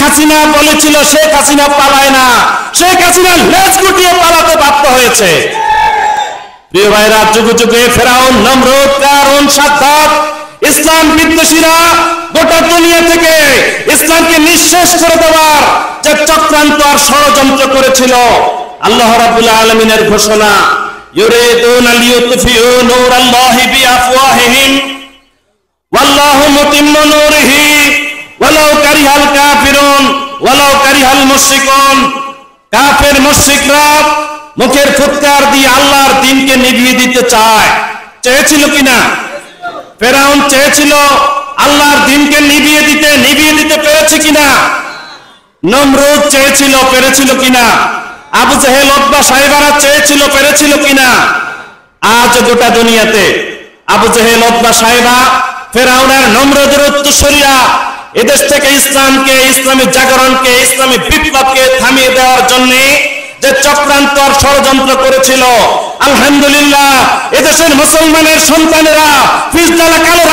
হাসিনা বলেছিল শেখ হাসিনা পালায় না, শেখ হাসিনা লেজ গুটিয়ে পালাতে বাধ্য হয়েছে। প্রিয় ভাইরা, যুগে যুগে ফেরাউন, নমরুদ, কারুন, সাদ্দাত, ইসলাম বিদ্বেষীরা গোটা দুনিয়া থেকে ইসলামকে নিঃশেষ করে দেওয়ার যে চক্রান্ত আর ষড়যন্ত্র করেছিল, আল্লাহ রাব্বুল আলামিনের ঘোষণা, ইউরিদুনা লিইউতফিউ নূরাল্লাহি বিআফওয়াহিহিম ওয়াল্লাহু মুতিম্মু নূরিহি ওয়ালাউ কারিহাল কাফিরুন ওয়ালাউ কারিহাল মুশরিকুন। কাফের মুশরিকরা মুখের ফুৎকার দিয়ে আল্লাহর দ্বীনকে নিভিয়ে দিতে চায়। চেয়েছিল কিনা? ফেরাউন চেয়েছিল আল্লাহর দ্বীনকে নিভিয়ে দিতে পেরেছে কিনা? নমরুদ চেয়েছিল, পেরেছিল কিনা? আবু জেহেল, উতবা, সাইবারা চেয়েছিল, পেরেছিল কিনা? আজ গোটা দুনিয়াতে আবু জেহেল, উতবা, সাইবা, ফেরাউনের, নমরুদের উত্তরসূরিরা এদেশ থেকে ইসলামকে, ইসলামী জাগরণকে, ইসলামী বিপ্লবকে থামিয়ে দেওয়ার জন্য যে চক্রান্ত আর ষড়যন্ত্র করেছিল, আলহামদুলিল্লাহ এদেশের মুসলমানের সন্তানেরা ফিসদালা কালো